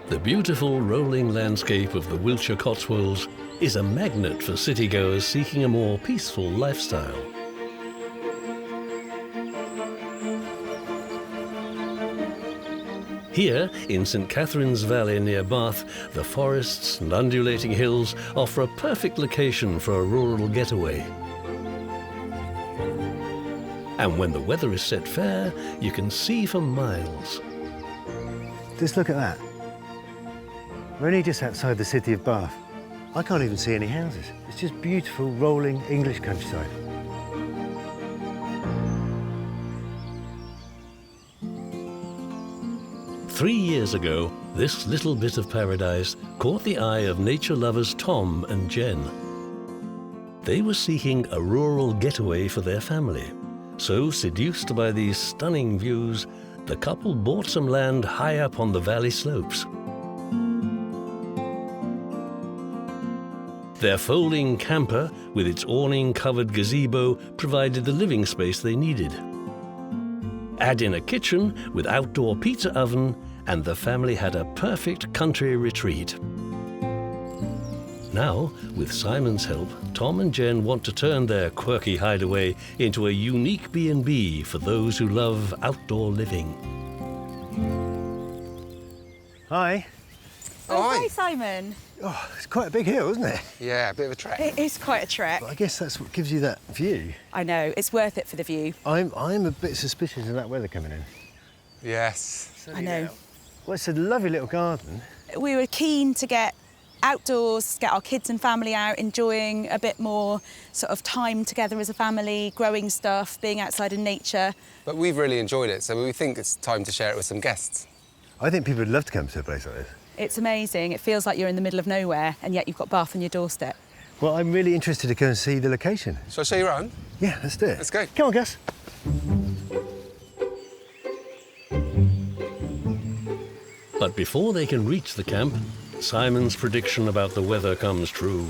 The beautiful rolling landscape of the Wiltshire Cotswolds is a magnet for citygoers seeking a more peaceful lifestyle. Here, in St Catherine's Valley near Bath, the forests and undulating hills offer a perfect location for a rural getaway. And when the weather is set fair, you can see for miles. Just look at that. We're only just outside the city of Bath. I can't even see any houses. It's just beautiful, rolling English countryside. Three years ago, this little bit of paradise caught the eye of nature lovers Tom and Jen. They were seeking a rural getaway for their family. So, seduced by these stunning views, the couple bought some land high up on the valley slopes. Their folding camper, with its awning-covered gazebo, provided the living space they needed. Add in a kitchen with outdoor pizza oven, and the family had a perfect country retreat. Now, with Simon's help, Tom and Jen want to turn their quirky hideaway into a unique B&B for those who love outdoor living. Hi. Oh, Hi. hi, Simon. Oh, it's quite a big hill, isn't it? Yeah, a bit of a trek. It is quite a trek. But I guess that's what gives you that view. I know, it's worth it for the view. I'm a bit suspicious of that weather coming in. Yes. I know. Well, it's a lovely little garden. We were keen to get outdoors, get our kids and family out, enjoying a bit more sort of time together as a family, growing stuff, being outside in nature. But we've really enjoyed it, so we think it's time to share it with some guests. I think people would love to come to a place like this. It's amazing. It feels like you're in the middle of nowhere, and yet you've got Bath on your doorstep. Well, I'm really interested to go and see the location. Shall I show you around? Yeah, let's do it. Let's go. Come on, Gus. But before they can reach the camp, Simon's prediction about the weather comes true.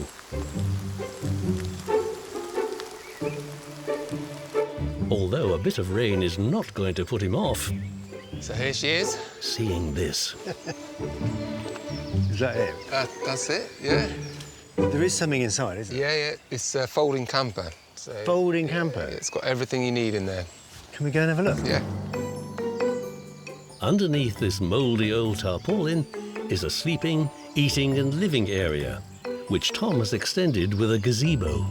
Although a bit of rain is not going to put him off, So here she is. seeing this. Is that it? That's it, yeah. There is something inside, isn't there? Yeah. It's a folding camper. So, Folding camper? It's got everything you need in there. Can we go and have a look? Yeah. Underneath this mouldy old tarpaulin is a sleeping, eating and living area, which Tom has extended with a gazebo.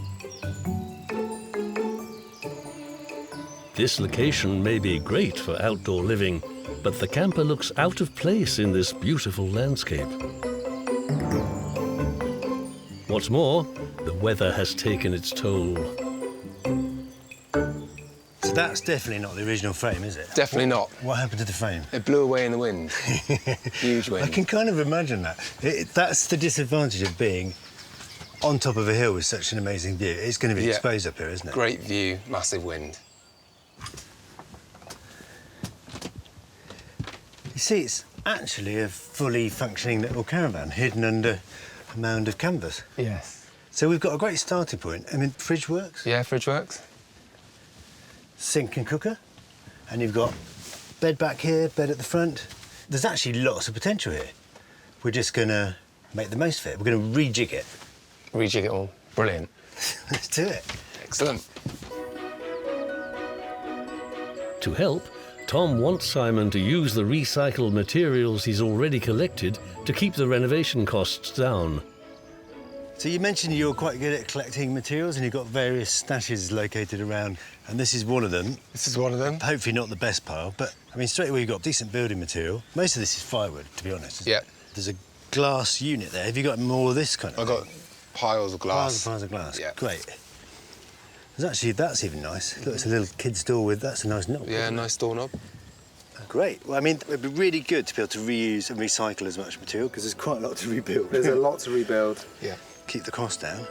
This location may be great for outdoor living, but the camper looks out of place in this beautiful landscape. What's more, the weather has taken its toll. So that's definitely not the original frame, is it? Definitely not. What happened to the frame? It blew away in the wind. Huge wind. I can kind of imagine that. That's the disadvantage of being on top of a hill with such an amazing view. It's going to be exposed up here, isn't it? Great view, massive wind. You see, it's actually a fully functioning little caravan hidden under a mound of canvas. Yes. So we've got a great starting point. I mean, fridge works, Yeah, fridge works. sink and cooker, and you've got bed back here, bed at the front. There's actually lots of potential here. We're just going to make the most of it. We're going to rejig it. Rejig it all. Brilliant. Let's do it. Excellent. To help, Tom wants Simon to use the recycled materials he's already collected to keep the renovation costs down. So you mentioned you're quite good at collecting materials and you've got various stashes located around, and this is one of them. This is one of them. Hopefully not the best pile, but I mean, straight away you've got decent building material. Most of this is firewood, to be honest. isn't it? Yeah. There's a glass unit there. Have you got more of this kind of I've got piles of glass. piles of glass? Yeah. Great. There's actually, that's even nice. Look, it's a little kid's door with, that's a nice knob. Yeah, nice doorknob. Great. Well, I mean, it'd be really good to be able to reuse and recycle as much material because there's quite a lot to rebuild. There's a lot to rebuild. Yeah. Keep the cost down.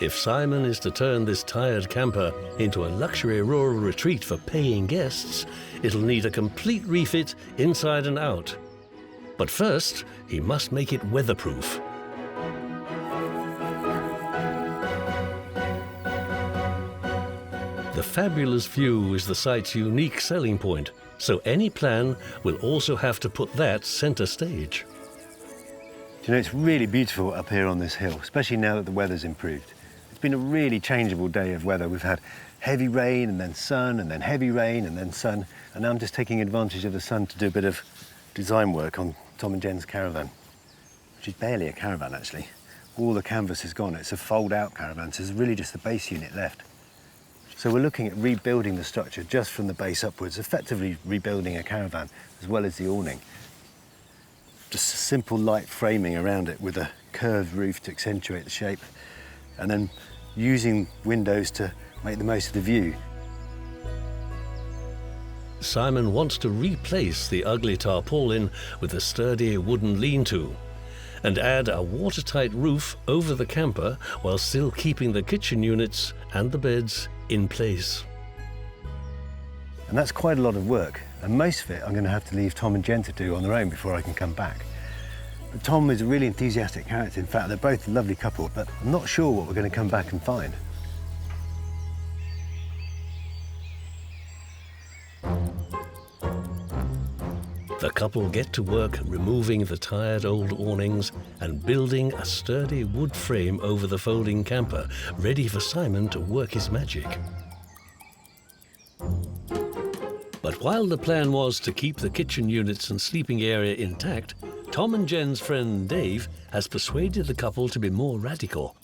If Simon is to turn this tired camper into a luxury rural retreat for paying guests, it'll need a complete refit inside and out. But first, he must make it weatherproof. The fabulous view is the site's unique selling point, so any plan will also have to put that centre stage. Do you know, it's really beautiful up here on this hill, especially now that the weather's improved. It's been a really changeable day of weather. We've had heavy rain and then sun and then heavy rain and then sun. And now I'm just taking advantage of the sun to do a bit of design work on Tom and Jen's caravan, which is barely a caravan actually. All the canvas is gone. It's a fold-out caravan, so there's really just the base unit left. So we're looking at rebuilding the structure just from the base upwards, effectively rebuilding a caravan as well as the awning. Just a simple light framing around it with a curved roof to accentuate the shape, and then using windows to make the most of the view. Simon wants to replace the ugly tarpaulin with a sturdy wooden lean-to and add a watertight roof over the camper while still keeping the kitchen units and the beds in place. And that's quite a lot of work, and most of it I'm going to have to leave Tom and Jen to do on their own before I can come back. But Tom is a really enthusiastic character. In fact, they're both a lovely couple, but I'm not sure what we're going to come back and find. The couple get to work removing the tired old awnings and building a sturdy wood frame over the folding camper, ready for Simon to work his magic. But while the plan was to keep the kitchen units and sleeping area intact, Tom and Jen's friend Dave has persuaded the couple to be more radical.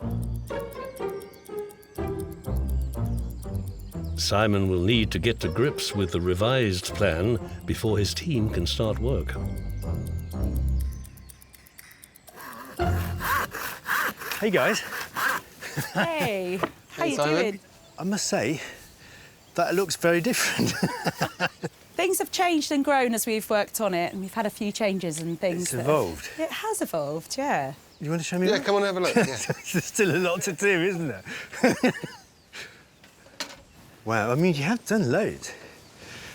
Simon will need to get to grips with the revised plan before his team can start work. Hey guys, Hey, how Hey, you Simon. doing? I must say that looks very different. Things have changed and grown as we've worked on it, and we've had a few changes and things. It's that evolved. It has evolved, yeah. You want to show me? Yeah, around? come on, have a look. Yeah. There's still a lot to do, isn't there? Wow, I mean, you have done loads.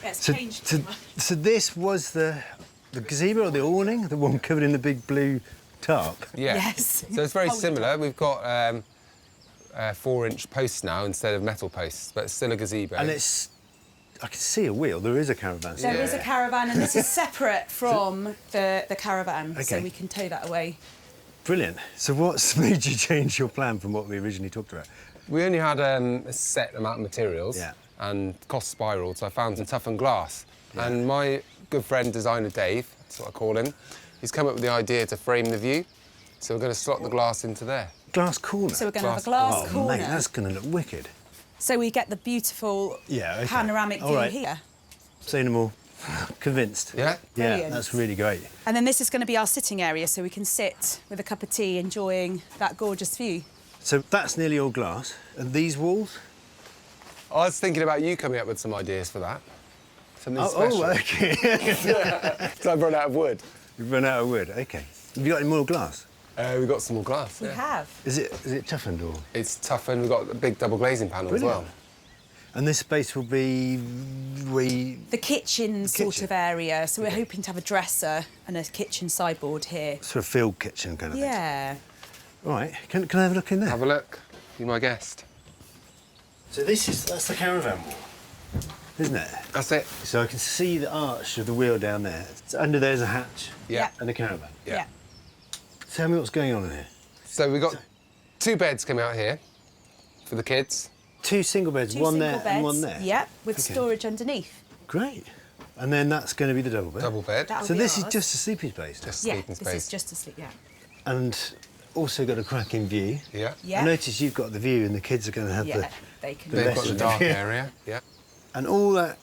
Yeah, it's changed too much. So this was the gazebo or the awning, the one covered in the big blue tarp. Yeah. Yes. So it's very Hold it similar. up. We've got 4-inch posts now instead of metal posts, but it's still a gazebo. And it's, I can see a wheel. There is a caravan. There is a caravan, and this is separate from the caravan, so Okay. we can tow that away. Brilliant. So what's made you change your plan from what we originally talked about? We only had a set amount of materials Yeah. and cost spiraled, so I found some toughened glass. And my good friend, designer Dave, that's what I call him, he's come up with the idea to frame the view. So we're going to slot the glass into there. Glass corner. So we're going to have a Glass- glass Oh, corner, mate, that's going to look wicked. so we get the beautiful Yeah, okay. panoramic All view right. here. Say no more. Convinced. Yeah? Yeah, Brilliant. that's really great. And then this is going to be our sitting area, so we can sit with a cup of tea enjoying that gorgeous view. So that's nearly all glass. And these walls? I was thinking about you coming up with some ideas for that. Something special. Oh, okay. So I've run out of wood. You've run out of wood. Okay. Have you got any more glass? We've got some more glass. We yeah. have. Is it toughened or? It's toughened. We've got a big double glazing panel as well. And this space will be The kitchen sort kitchen. of area, so we're Okay. hoping to have a dresser and a kitchen sideboard here. sort of field kitchen kind of thing. Yeah. All right. Can I have a look in there? Have a look. Be my guest. So that's the caravan wall, isn't it? That's it. So I can see the arch of the wheel down there. So under there's a hatch. Yeah. And a caravan. Yeah. Tell me what's going on in here. So we've got 2 beds coming out here for the kids. 2 single beds, Two one single there beds. and one there. Yep, with Okay. storage underneath. Great. And then that's going to be the double bed. Double bed. That'll So be this is ours. just a sleeping space. Just Yeah, sleeping this space. is just a sleep. Yeah. And also got a cracking view. Yeah. Yeah. I notice you've got the view and the kids are going to have Yeah, they can. the They've got lesson. the dark area. Yeah. And all that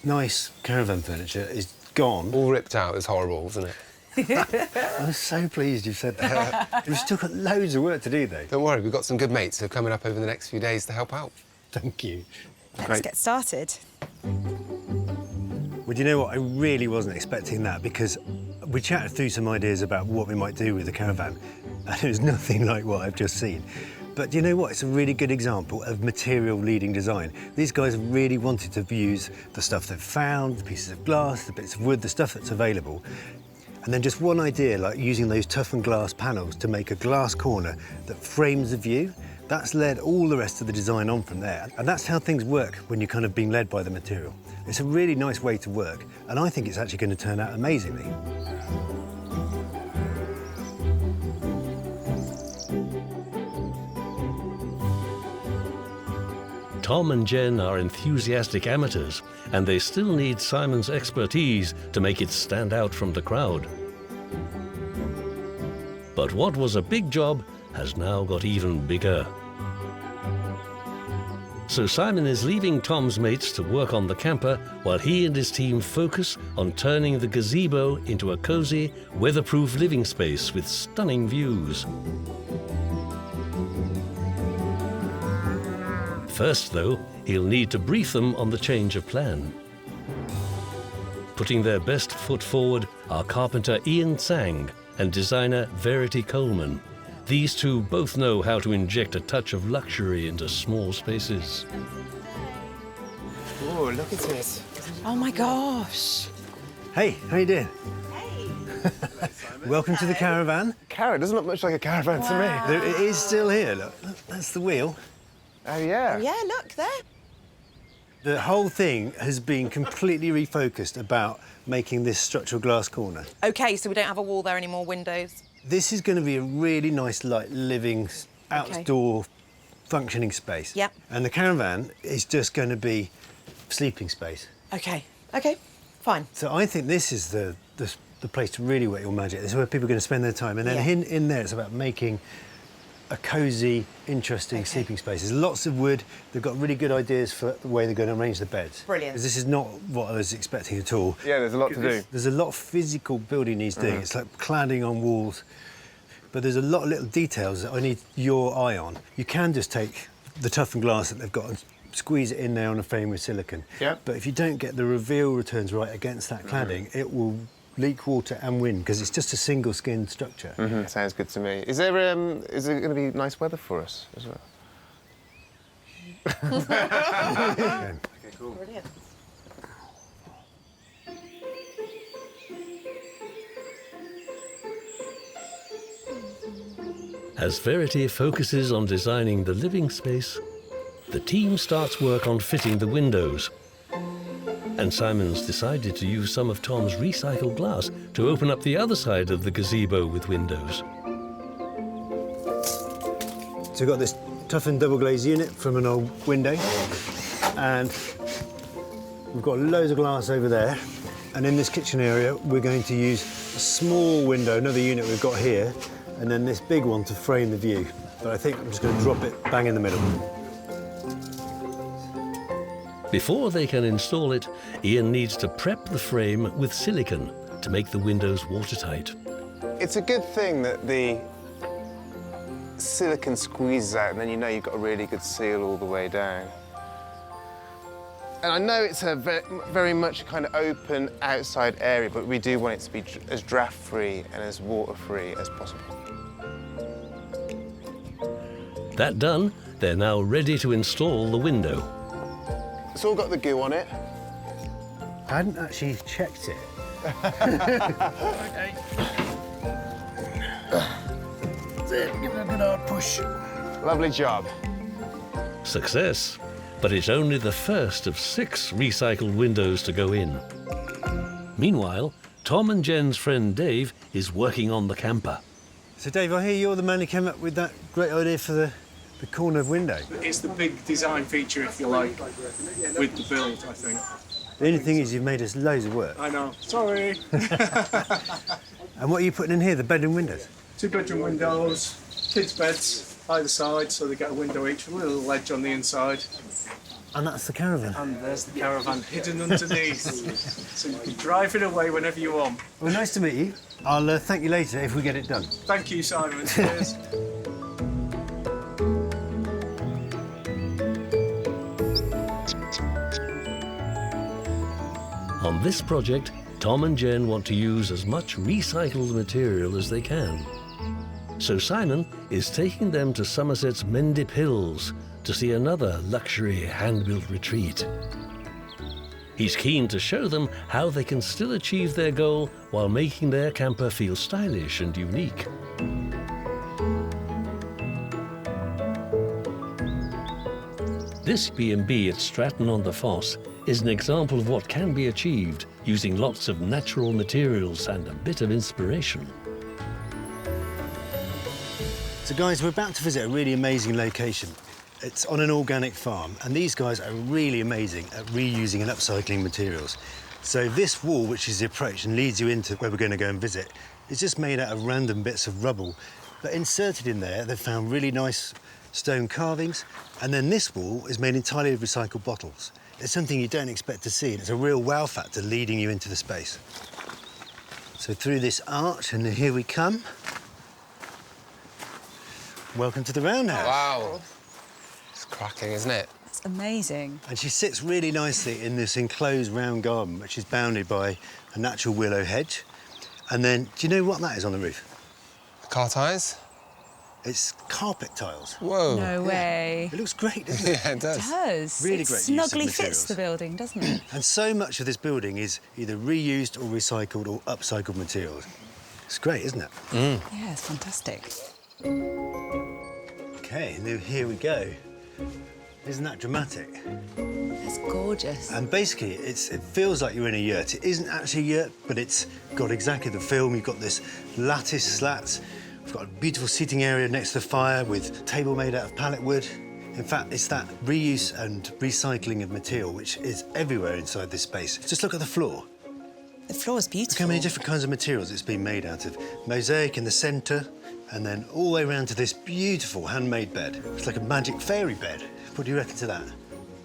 nice caravan furniture is gone. All ripped out. It's horrible, isn't it? I'm so pleased you've said that. We've still got loads of work to do, though. Don't worry, we've got some good mates who are coming up over the next few days to help out. Thank you. Let's get started. Well, do you know what? I really wasn't expecting that because we chatted through some ideas about what we might do with the caravan, and it was nothing like what I've just seen. But do you know what? It's a really good example of material leading design. These guys have really wanted to use the stuff they've found, the pieces of glass, the bits of wood, the stuff that's available. And then just one idea, like using those toughened glass panels to make a glass corner that frames the view. That's led all the rest of the design on from there. And that's how things work when you're kind of being led by the material. It's a really nice way to work, and I think it's actually going to turn out amazingly. Tom and Jen are enthusiastic amateurs, and they still need Simon's expertise to make it stand out from the crowd. But what was a big job has now got even bigger. So Simon is leaving Tom's mates to work on the camper while he and his team focus on turning the gazebo into a cozy, weatherproof living space with stunning views. First, though, he'll need to brief them on the change of plan. Putting their best foot forward are carpenter Ian Tsang and designer Verity Coleman. These two both know how to inject a touch of luxury into small spaces. Oh, look at this. Oh my gosh. Hey, how you doing? Hey. Welcome to the Caravan. Caravan doesn't look much like a caravan to me. It is still here, look. That's the wheel. Oh, yeah. Yeah, look there. The whole thing has been completely refocused about making this structural glass corner. Okay, so we don't have a wall there anymore, windows. This is going to be a really nice, like, living, outdoor, functioning space. Yep. And the Caravan is just going to be sleeping space. Okay, fine. So I think this is the place to really work your magic. This is where people are going to spend their time. And then in there, it's about making a cosy, interesting sleeping space. There's lots of wood. They've got really good ideas for the way they're going to arrange the beds. Brilliant. 'Cause this is not what I was expecting at all. Yeah, there's a lot to do. There's a lot of physical building needs doing. It's like cladding on walls. But there's a lot of little details that I need your eye on. You can just take the toughened glass that they've got and squeeze it in there on a frame with silicone. Yeah. But if you don't get the reveal returns right against that cladding, it will leak water and wind because it's just a single skin structure. Sounds good to me. Is there going to be nice weather for us as well? Okay, cool. Brilliant. As Verity focuses on designing the living space, the team starts work on fitting the windows. And Simon's decided to use some of Tom's recycled glass to open up the other side of the gazebo with windows. So we've got this toughened double glazed unit from an old window, and we've got loads of glass over there. And in this kitchen area, we're going to use a small window, another unit we've got here, and then this big one to frame the view. But I think I'm just going to drop it bang in the middle. Before they can install it, Ian needs to prep the frame with silicone to make the windows watertight. It's a good thing that the silicone squeezes out and then you know you've got a really good seal all the way down. And I know it's a very much kind of open outside area, but we do want it to be as draft-free and as water-free as possible. That done, they're now ready to install the window. It's all got the goo on it. I hadn't actually checked it. That's it, give it a good hard push. Lovely job. Success, but it's only the first of 6 recycled windows to go in. Meanwhile, Tom and Jen's friend Dave is working on the camper. So Dave, I hear you're the man who came up with that great idea for the corner of window. It's the big design feature, if you like, with the build, I think. The only thing is you've made us loads of work. I know. Sorry. And what are you putting in here, the bedroom windows? 2-bedroom windows, kids' beds either side, so they get a window each with a little ledge on the inside. And that's the Caravan. And there's the Caravan hidden underneath. So you can drive it away whenever you want. Well, nice to meet you. I'll thank you later if we get it done. Thank you, Simon. Cheers. On this project, Tom and Jen want to use as much recycled material as they can. So Simon is taking them to Somerset's Mendip Hills to see another luxury hand-built retreat. He's keen to show them how they can still achieve their goal while making their camper feel stylish and unique. This B&B at Stratton-on-the-Foss is an example of what can be achieved using lots of natural materials and a bit of inspiration. So guys, we're about to visit a really amazing location. It's on an organic farm, and these guys are really amazing at reusing and upcycling materials. So this wall, which is the approach and leads you into where we're going to go and visit, is just made out of random bits of rubble. But inserted in there, they've found really nice stone carvings, and then this wall is made entirely of recycled bottles. It's something you don't expect to see, and it's a real wow factor leading you into the space. So through this arch, and here we come. Welcome to the roundhouse. Wow. It's cracking, isn't it? It's amazing. And she sits really nicely in this enclosed round garden, which is bounded by a natural willow hedge. And then, do you know what that is on the roof? Car tyres? It's carpet tiles. Whoa. No way. It looks great, doesn't it? Yeah, it does. It does. Really it great use of snugly materials. fits the building, doesn't it? And so much of this building is either reused or recycled or upcycled materials. It's great, isn't it? Yeah, it's fantastic. OK, now here we go. Isn't that dramatic? It's gorgeous. And basically, it feels like you're in a yurt. It isn't actually a yurt, but it's got exactly the film. You've got this lattice slats. We've got a beautiful seating area next to the fire with a table made out of pallet wood. In fact, it's that reuse and recycling of material which is everywhere inside this space. Just look at the floor. The floor is Look beautiful. how many different kinds of materials it's been made out of. Mosaic in the centre, and then all the way around to this beautiful handmade bed. It's like a magic fairy bed. What do you reckon to that?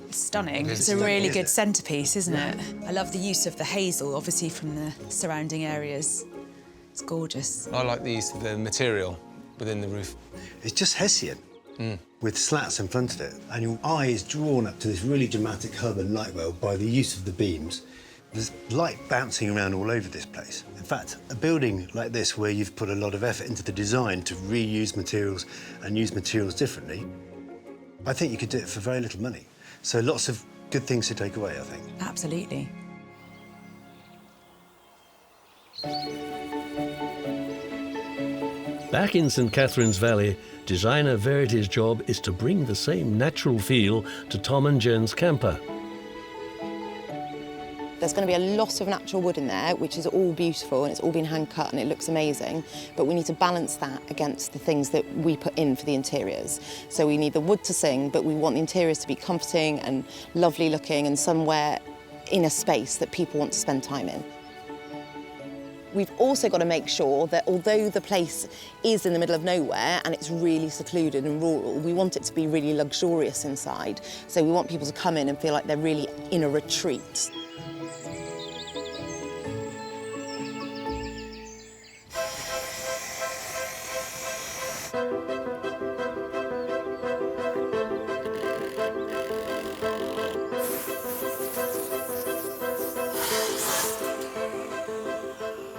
It's stunning. It's It's a stunning, really isn't good it? centrepiece, isn't it? I love the use of the hazel, obviously, from the surrounding areas. It's gorgeous. I like the use of the material within the roof. It's just Hessian, with slats in front of it. And your eye is drawn up to this really dramatic hub and light well by the use of the beams. There's light bouncing around all over this place. In fact, a building like this where you've put a lot of effort into the design to reuse materials and use materials differently, I think you could do it for very little money. So lots of good things to take away, I think. Absolutely. Back in St Catherine's Valley, designer Verity's job is to bring the same natural feel to Tom and Jen's camper. There's going to be a lot of natural wood in there, which is all beautiful and it's all been hand cut and it looks amazing. But we need to balance that against the things that we put in for the interiors. So we need the wood to sing, but we want the interiors to be comforting and lovely looking and somewhere in a space that people want to spend time in. We've also got to make sure that although the place is in the middle of nowhere and it's really secluded and rural, we want it to be really luxurious inside. So we want people to come in and feel like they're really in a retreat.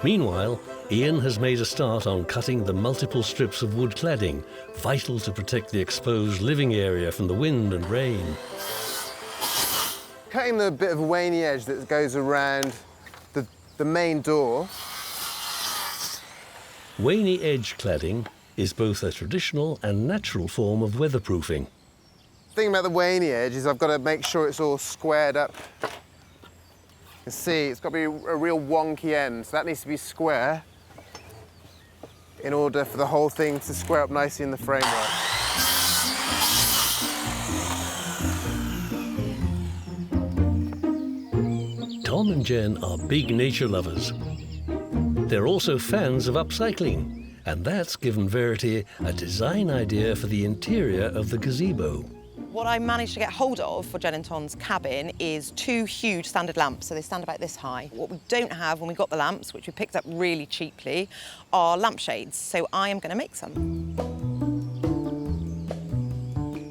Meanwhile, Ian has made a start on cutting the multiple strips of wood cladding, vital to protect the exposed living area from the wind and rain. Cutting the bit of a waney edge that goes around the main door. Waney edge cladding is both a traditional and natural form of weatherproofing. The thing about the waney edge is I've got to make sure it's all squared up. You can see it's got to be a real wonky end, so that needs to be square in order for the whole thing to square up nicely in the framework. Tom and Jen are big nature lovers. They're also fans of upcycling, and that's given Verity a design idea for the interior of the gazebo. What I managed to get hold of for Jen and Tom's cabin is 2 huge standard lamps, so they stand about this high. What we don't have when we got the lamps, which we picked up really cheaply, are lampshades, so I am going to make some.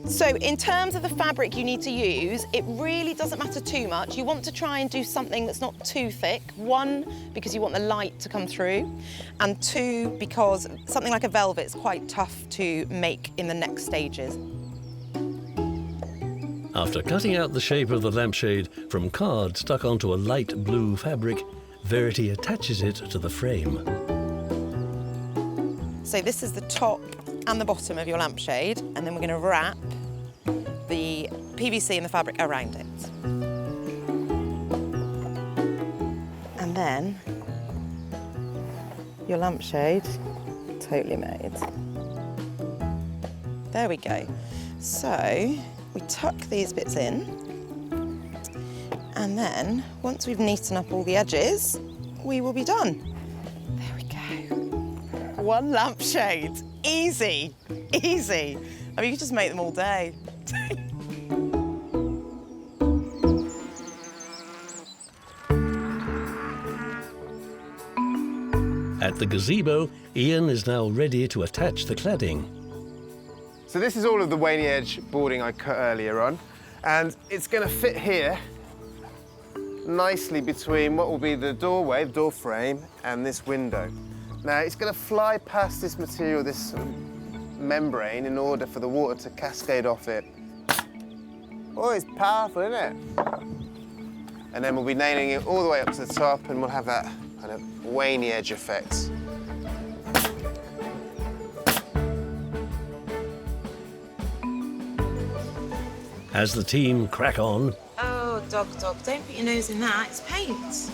So in terms of the fabric you need to use, it really doesn't matter too much. You want to try and do something that's not too thick. 1, because you want the light to come through, and 2, because something like a velvet is quite tough to make in the next stages. After cutting out the shape of the lampshade from card stuck onto a light blue fabric, Verity attaches it to the frame. So this is the top and the bottom of your lampshade, and then we're going to wrap the PVC and the fabric around it. And then your lampshade, totally made. There we go. So we tuck these bits in, and then once we've neatened up all the edges, we will be done. There we go. One lampshade. Easy, easy. I mean, you could just make them all day. At the gazebo, Ian is now ready to attach the cladding. So this is all of the waney edge boarding I cut earlier on, and it's going to fit here nicely between what will be the doorway, the door frame, and this window. Now it's going to fly past this material, this membrane, in order for the water to cascade off it. Oh, it's powerful, isn't it? And then we'll be nailing it all the way up to the top, and we'll have that kind of waney edge effect. As the team crack on, Oh, dog, don't put your nose in that, it's paint.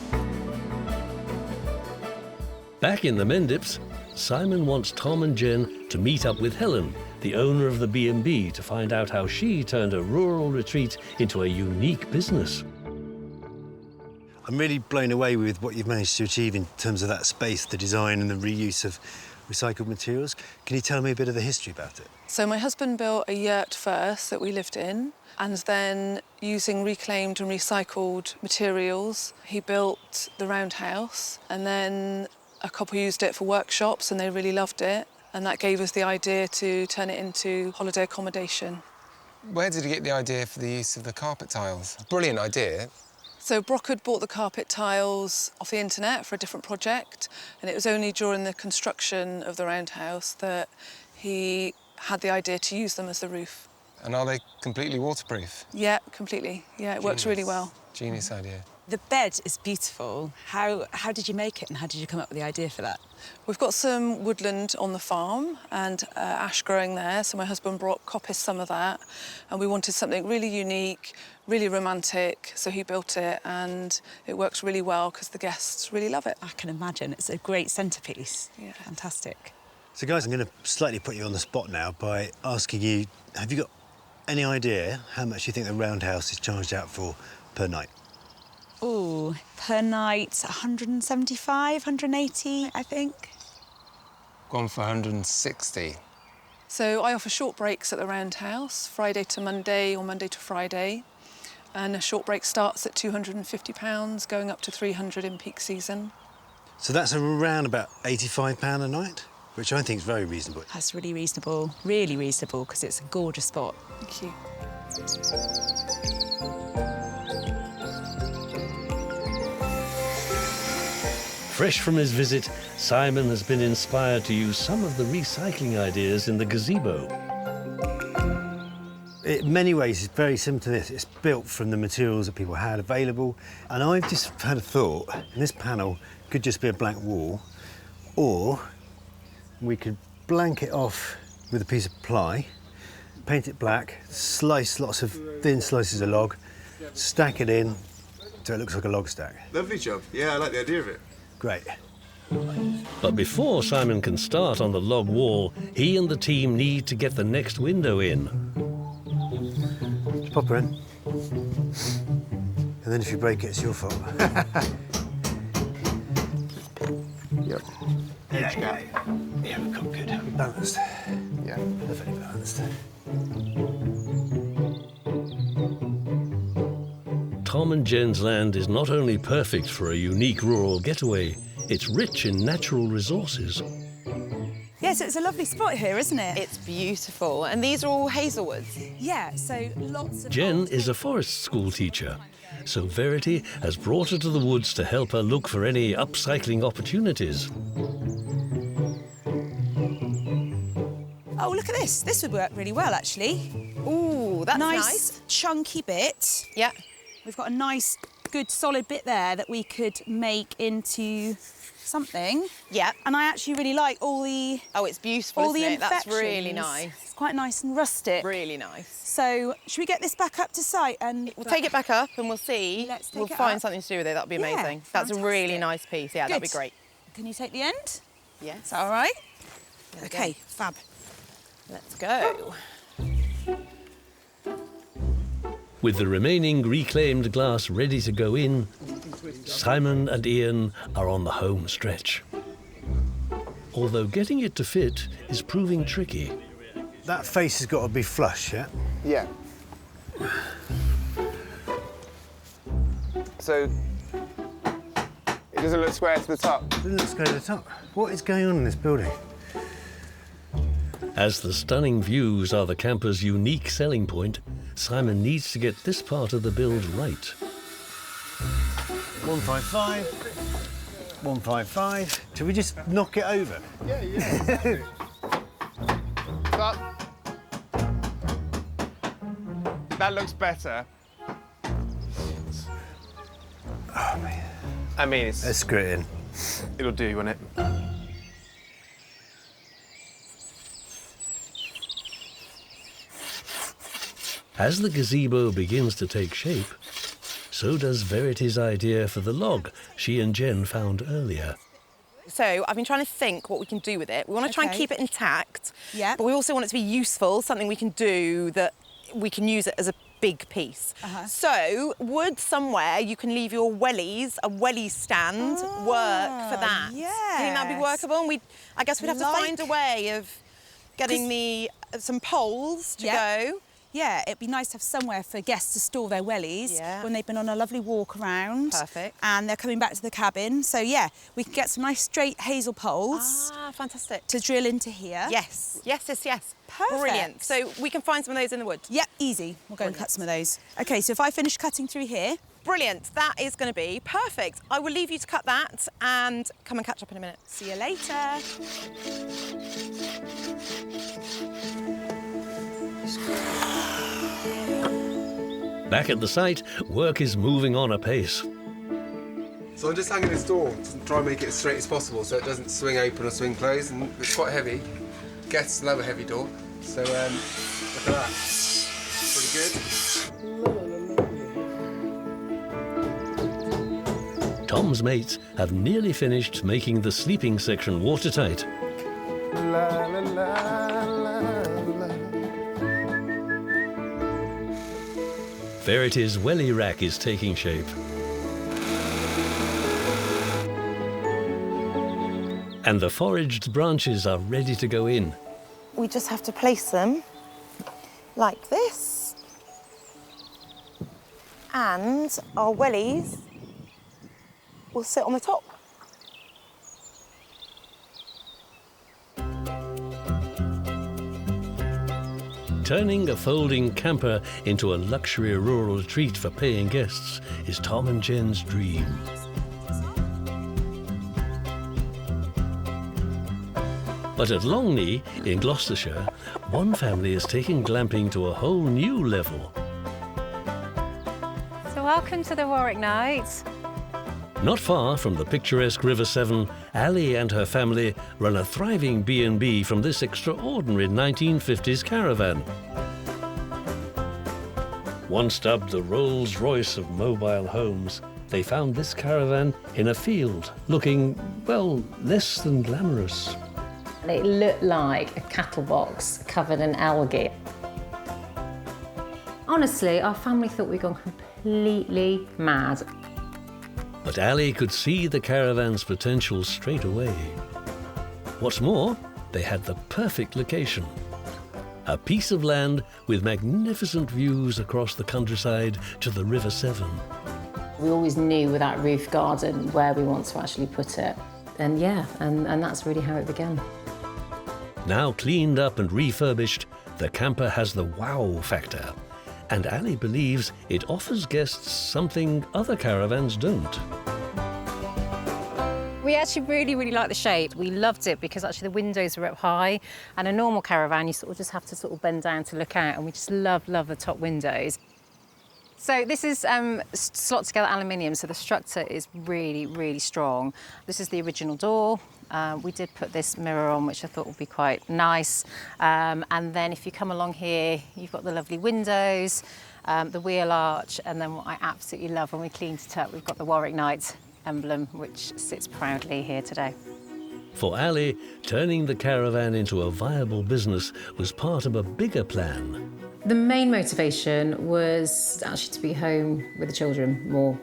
back in the Mendips, Simon wants Tom and Jen to meet up with Helen, the owner of the B&B, to find out how she turned a rural retreat into a unique business. I'm really blown away with what you've managed to achieve in terms of that space, the design and the reuse of recycled materials. Can you tell me a bit of the history about it? So my husband built a yurt first that we lived in, and then using reclaimed and recycled materials, he built the roundhouse, and then a couple used it for workshops and they really loved it, and that gave us the idea to turn it into holiday accommodation. Where did you get the idea for the use of the carpet tiles? Brilliant idea. So Brock had bought the carpet tiles off the internet for a different project, and it was only during the construction of the roundhouse that he had the idea to use them as the roof. And are they completely waterproof? Yeah, completely. Yeah, it works really well. Genius idea. The bed is beautiful. How did you make it and how did you come up with the idea for that? We've got some woodland on the farm and ash growing there, so my husband brought coppice some of that, and we wanted something really unique, really romantic, so he built it, and it works really well because the guests really love it. I can imagine. It's a great centrepiece. Yeah. Fantastic. So, guys, I'm going to slightly put you on the spot now by asking you, have you got any idea how much you think the roundhouse is charged out for per night? Ooh, per night, 175, 180, I think. Gone for 160. So I offer short breaks at the roundhouse, Friday to Monday or Monday to Friday, and a short break starts at £250, going up to 300 in peak season. So that's around about £85 a night, which I think is very reasonable. That's really reasonable, because it's a gorgeous spot. Thank you. Fresh from his visit, Simon has been inspired to use some of the recycling ideas in the gazebo. In many ways, it's very similar to this. It's built from the materials that people had available. And I've just had a thought, this panel could just be a blank wall, or we could blank it off with a piece of ply, paint it black, slice lots of thin slices of log, stack it in so it looks like a log stack. Lovely job. Yeah, I like the idea of it. Great. But before Simon can start on the log wall, he and the team need to get the next window in. Just pop her in. And then if you break it, it's your fault. Yep. Yeah, we've got good. Balanced. Yeah. Perfectly balanced. Tom and Jen's land is not only perfect for a unique rural getaway, it's rich in natural resources. Yes, it's a lovely spot here, isn't it? It's beautiful, and these are all hazelwoods. Yeah, so lots of... Jen is a forest school teacher, so Verity has brought her to the woods to help her look for any upcycling opportunities. Oh, look at this. This would work really well, actually. Ooh, that's nice. Chunky bit. Yeah. We've got a nice, good, solid bit there that we could make into something. Yeah. And I actually really like all the... Oh, it's beautiful, all the isn't it? That's imperfections. really nice. It's quite nice and rustic. Really nice. So, should we get this back up to site and... We'll take it back up and we'll see. Let's take we'll it find up. something to do with it. That'd be Yeah, amazing. That's a really fantastic. nice piece. Yeah, that'd be Good. great. Can you take the end? Yes. Is that all right? There we Okay, go. fab. Let's go. With the remaining reclaimed glass ready to go in, Simon and Ian are on the home stretch. Although getting it to fit is proving tricky. That face has got to be flush, yeah? Yeah. So, it doesn't look square to the top. Let's go to the top. What is going on in this building? As the stunning views are the camper's unique selling point, Simon needs to get this part of the build right. 155. 155. Shall we just knock it over? Yeah. Stop. That looks better. Oh, man. I mean, Let's screw it in. it'll do, won't it? As the gazebo begins to take shape, so does Verity's idea for the log she and Jen found earlier. So I've been trying to think what we can do with it. We want to try and Okay. keep it intact, Yeah. but we also want it to be useful, something we can do that we can use it as a big piece. So wood somewhere you can leave your wellies, a wellie stand, work for that. Do you think that'd be workable? And I guess we'd have to find a way of getting some poles to go. Yeah, it'd be nice to have somewhere for guests to store their wellies when they've been on a lovely walk around. Perfect. And they're coming back to the cabin. So yeah, we can get some nice straight hazel poles. Ah, fantastic. To drill into here. Yes. Perfect. Brilliant. So we can find some of those in the wood. Yep, easy. We'll go and cut some of those. Okay, so if I finish cutting through here. Brilliant. That is going to be perfect. I will leave you to cut that and come and catch up in a minute. See you later. Back at the site, work is moving on apace. So I'm just hanging this door to try and make it as straight as possible so it doesn't swing open or swing closed, and it's quite heavy. Guests love a heavy door, so look at that. Pretty good. Tom's mates have nearly finished making the sleeping section watertight. La, la, la, la, la. Verity's welly rack is taking shape. And the foraged branches are ready to go in. We just have to place them like this. And our wellies will sit on the top. Turning a folding camper into a luxury rural treat for paying guests is Tom and Jen's dream. But at Longney, in Gloucestershire, one family is taking glamping to a whole new level. So welcome to the Warwick Nights. Not far from the picturesque River Severn, Ali and her family run a thriving B&B from this extraordinary 1950s caravan. Once dubbed the Rolls-Royce of mobile homes, they found this caravan in a field, looking, well, less than glamorous. It looked like a cattle box covered in algae. Honestly, our family thought we'd gone completely mad. But Ali could see the caravan's potential straight away. What's more, they had the perfect location. A piece of land with magnificent views across the countryside to the River Severn. We always knew with that roof garden where we want to actually put it. And yeah, and that's really how it began. Now cleaned up and refurbished, the camper has the wow factor. And Ali believes it offers guests something other caravans don't. We actually really like the shape. We loved it because actually the windows were up high, and a normal caravan you sort of just have to sort of bend down to look out, and we just love the top windows. So this is slot together aluminium, so the structure is really, really strong. This is the original door. We did put this mirror on, which I thought would be quite nice. And then if you come along here, you've got the lovely windows, the wheel arch, and then what I absolutely love when we cleaned it up, we've got the Warwick Knight emblem, which sits proudly here today. For Ali, turning the caravan into a viable business was part of a bigger plan. The main motivation was actually to be home with the children more.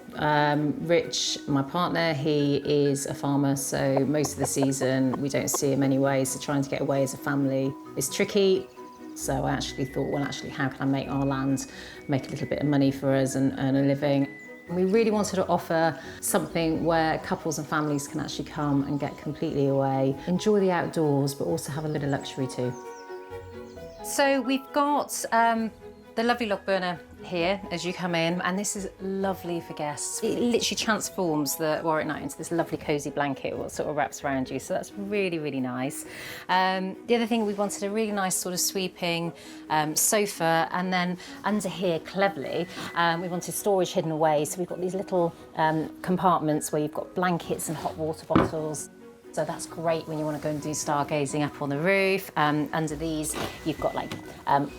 Rich, my partner, he is a farmer, so most of the season we don't see him anyway, so trying to get away as a family is tricky. So I actually thought, well, actually, how can I make our land make a little bit of money for us and earn a living? We really wanted to offer something where couples and families can actually come and get completely away, enjoy the outdoors, but also have a little luxury too. So we've got the lovely log burner here as you come in, and this is lovely for guests. It literally transforms the Warwick Knight into this lovely cosy blanket what sort of wraps around you, so that's really, really nice. The other thing, we wanted a really nice sort of sweeping sofa, and then under here, cleverly, we wanted storage hidden away, so we've got these little compartments where you've got blankets and hot water bottles. So that's great when you want to go and do stargazing up on the roof. Under these, you've got like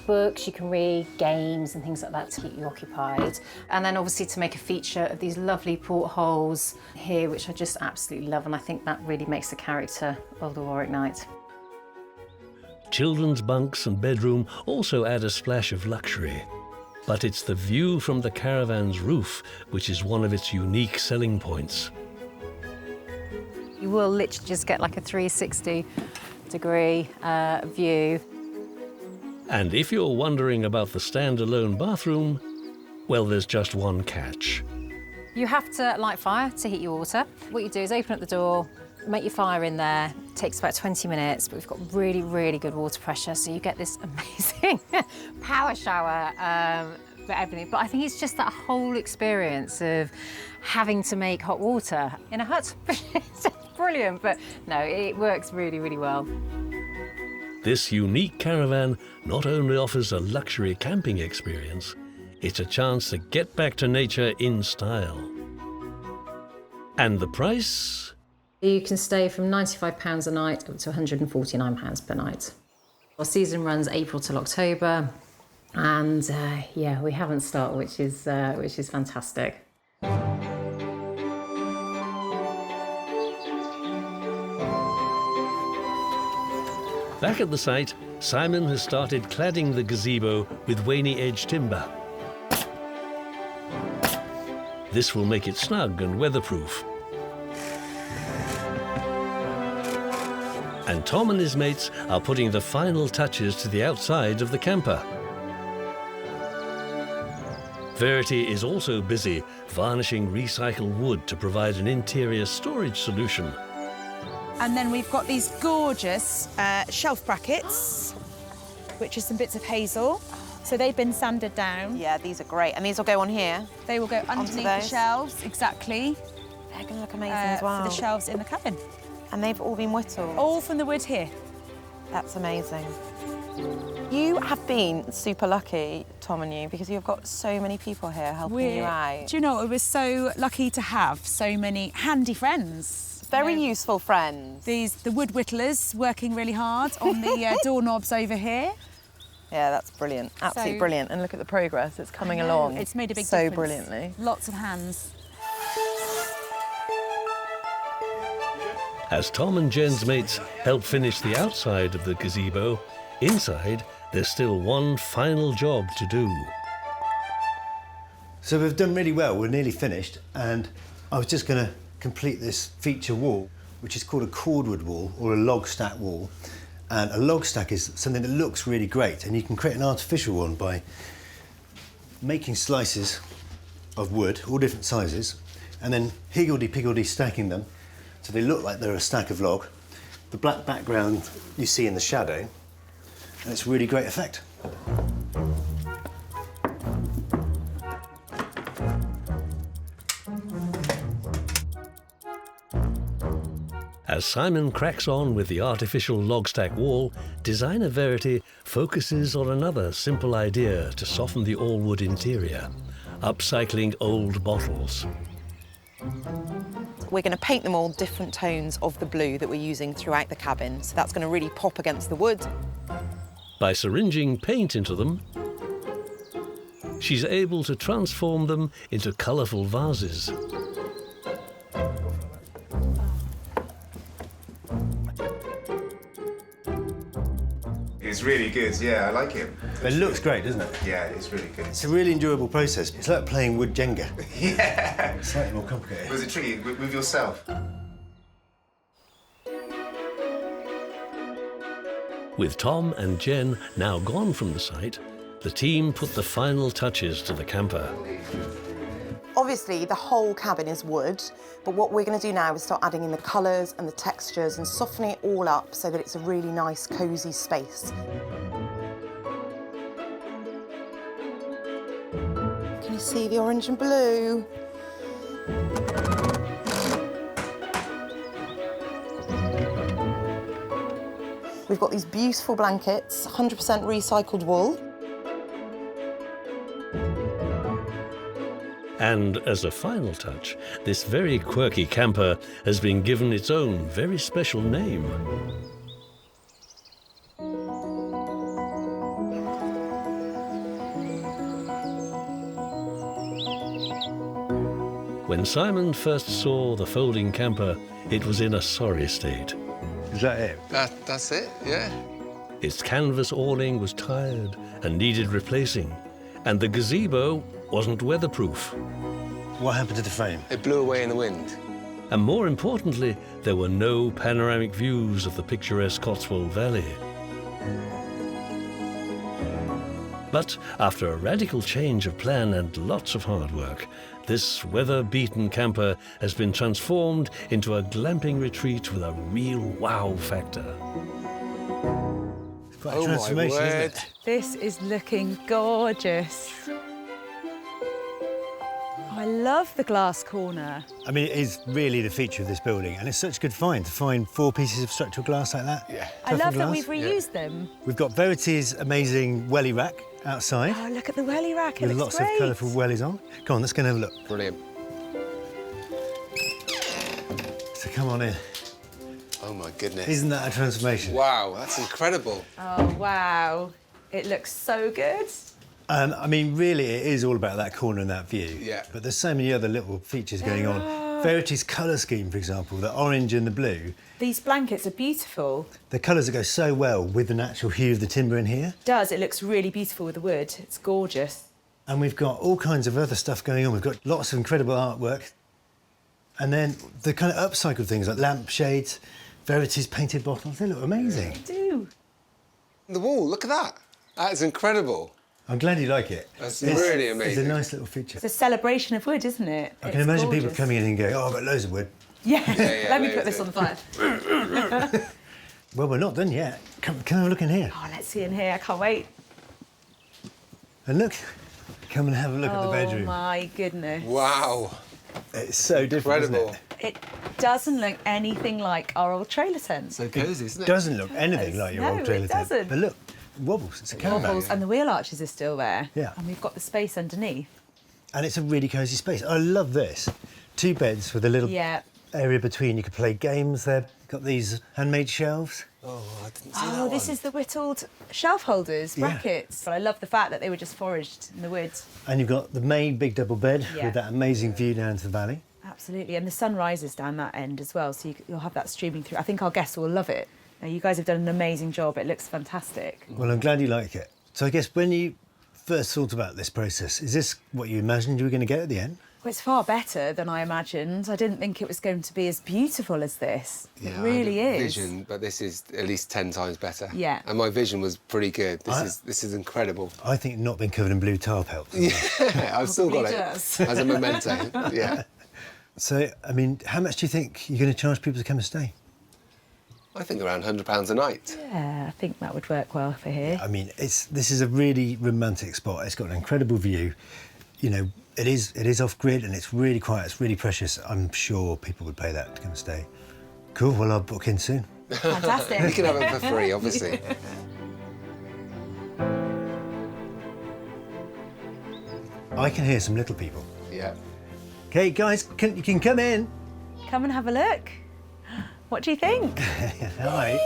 books you can read, games and things like that to keep you occupied. And then obviously to make a feature of these lovely portholes here, which I just absolutely love. And I think that really makes the character of the Warwick Knight. Children's bunks and bedroom also add a splash of luxury. But it's the view from the caravan's roof which is one of its unique selling points. You will literally just get like a 360-degree view. And if you're wondering about the standalone bathroom, well, there's just one catch. You have to light fire to heat your water. What you do is open up the door, make your fire in there. It takes about 20 minutes, but we've got really, really good water pressure, so you get this amazing power shower for everything. But I think it's just that whole experience of having to make hot water in a hut. It's brilliant, but no, it works really, really well. This unique caravan not only offers a luxury camping experience, it's a chance to get back to nature in style. And the price? You can stay from £95 a night up to £149 per night. Our season runs April till October, and yeah, we haven't stopped, which is fantastic. Back at the site, Simon has started cladding the gazebo with waney edge timber. This will make it snug and weatherproof. And Tom and his mates are putting the final touches to the outside of the camper. Verity is also busy varnishing recycled wood to provide an interior storage solution. And then we've got these gorgeous shelf brackets, which are some bits of hazel. So they've been sanded down. Yeah, these are great. And these will go on here? They will go underneath the shelves, exactly. They're going to look amazing as well. For the shelves in the cabin. And they've all been whittled? All from the wood here. That's amazing. You have been super lucky, Tom and you, because you've got so many people here helping you out. Do you know, we're so lucky to have so many handy friends. Very useful friends. The wood whittlers working really hard on the doorknobs over here. Yeah, that's brilliant. Absolutely brilliant. And look at the progress. It's coming along. It's made a big difference. So brilliantly. Lots of hands. As Tom and Jen's mates help finish the outside of the gazebo, inside there's still one final job to do. So we've done really well. We're nearly finished, and I was just going to complete this feature wall, which is called a cordwood wall or a log stack wall. And a log stack is something that looks really great, and you can create an artificial one by making slices of wood, all different sizes, and then higgledy-piggledy stacking them so they look like they're a stack of log. The black background you see in the shadow, and it's a really great effect. As Simon cracks on with the artificial log stack wall, designer Verity focuses on another simple idea to soften the all-wood interior. upcycling old bottles. We're going to paint them all different tones of the blue that we're using throughout the cabin, so that's going to really pop against the wood. By syringing paint into them, she's able to transform them into colourful vases. It's really good, yeah, I like it. It looks great, doesn't it? Yeah, it's really good. It's a really enjoyable process. It's like playing wood Jenga. Yeah. Slightly more complicated. Was it tricky with yourself? With Tom and Jen now gone from the site, the team put the final touches to the camper. Obviously, the whole cabin is wood, but what we're going to do now is start adding in the colours and the textures and softening it all up so that it's a really nice, cosy space. Can you see the orange and blue? We've got these beautiful blankets, 100% recycled wool. And as a final touch, this very quirky camper has been given its own very special name. When Simon first saw the folding camper, it was in a sorry state. Is that it? That's it, yeah. Its canvas awning was tired and needed replacing, and the gazebo wasn't weatherproof. What happened to the frame? It blew away in the wind. And more importantly, there were no panoramic views of the picturesque Cotswold Valley. But after a radical change of plan and lots of hard work, this weather-beaten camper has been transformed into a glamping retreat with a real wow factor. It's quite a transformation, isn't it? This is looking gorgeous. I love the glass corner. I mean, it is really the feature of this building, and it's such a good find to find 4 pieces of structural glass like that. Yeah. I love that glass. we've reused them. We've got Verity's amazing welly rack outside Oh, look at the welly rack, it with looks lots great. of colourful wellies on. Come on, let's go and have a look. Brilliant. So come on in. Oh my goodness. Isn't that a transformation? Wow, that's incredible. Oh, wow. It looks so good. I mean, really, it is all about that corner and that view. Yeah. But there's so many other little features going on. Verity's colour scheme, for example, the orange and the blue, These blankets are beautiful. the colours that go so well with the natural hue of the timber in here. It does, it looks really beautiful with the wood. It's gorgeous. And we've got all kinds of other stuff going on. We've got lots of incredible artwork. And then the kind of upcycled things like lampshades, Verity's painted bottles, they look amazing. They do. The wall, look at that. That's incredible. I'm glad you like it. That's really amazing. It's a nice little feature. It's a celebration of wood, isn't it? I can imagine people coming in and going, oh, I've got loads of wood. Yeah, yeah, let me loads put this of- on the fire. Well, we're not done yet. Come have a look in here. Oh, let's see in here, I can't wait. And look, come and have a look at the bedroom. Oh my goodness. Wow. It's so different, Incredible. isn't it? It doesn't look anything like our old trailer tent. So cosy, isn't It it? doesn't look anything like your No, old trailer it tent. doesn't. But look, it wobbles. It's a caravan. Wobbles, and the wheel arches are still there. Yeah. And we've got the space underneath. And it's a really cosy space. I love this. 2 beds with a little Yeah. area between. You could play games there. Got these handmade shelves. Oh, I didn't see that Oh, this one. is the whittled shelf holders, Yeah. brackets. But I love the fact that they were just foraged in the woods. And you've got the main big double bed Yeah. with that amazing view down to the valley. Absolutely, and the sun rises down that end as well, so you'll have that streaming through. I think our guests will love it. You guys have done an amazing job. It looks fantastic. Well, I'm glad you like it. So I guess when you first thought about this process, is this what you imagined you were going to get at the end? Well, it's far better than I imagined. I didn't think it was going to be as beautiful as this. Yeah, It I really had a is. Vision, but this is at least 10 times better. Yeah. And my vision was pretty good. This is incredible. I think not being covered in blue tarp helps. Yeah, I've still got Probably it does. as a memento. Yeah. So, I mean, how much do you think you're going to charge people to come and stay? I think around £100 a night. Yeah, I think that would work well for here. I mean, this is a really romantic spot. It's got an incredible view. You know, it is off grid and it's really quiet. It's really precious. I'm sure people would pay that to come and stay. Cool. Well, I'll book in soon. Fantastic. You can have it for free, obviously. I can hear some little people. Yeah. Okay, guys, you can come in. Come and have a look. What do you think? Hi.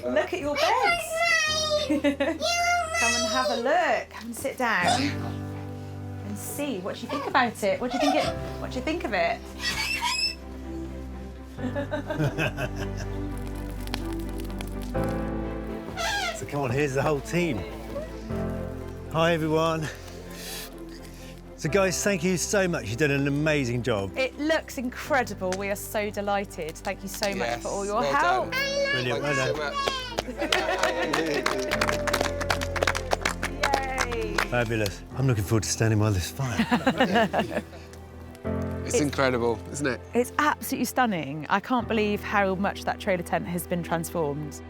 Look at your beds. Come and have a look. Come and sit down and see what you think about it. What do you think of it? So come on, here's the whole team. Hi, everyone. So guys, thank you so much. You've done an amazing job. It looks incredible. We are so delighted. Thank you so much for all your well help. done. Brilliant, well Thank done. you so much. Yay! Fabulous. I'm looking forward to standing by this fire. It's incredible, isn't it? It's absolutely stunning. I can't believe how much that trailer tent has been transformed.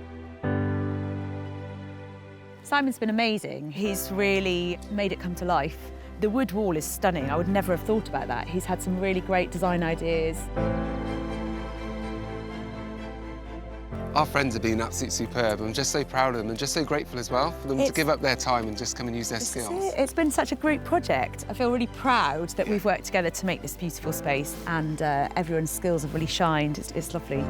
Simon's been amazing. He's really made it come to life. The wood wall is stunning. I would never have thought about that. He's had some really great design ideas. Our friends have been absolutely superb. I'm just so proud of them and just so grateful as well for them to give up their time and just come and use their skills. It's been such a group project. I feel really proud that we've worked together to make this beautiful space, and everyone's skills have really shined. It's lovely.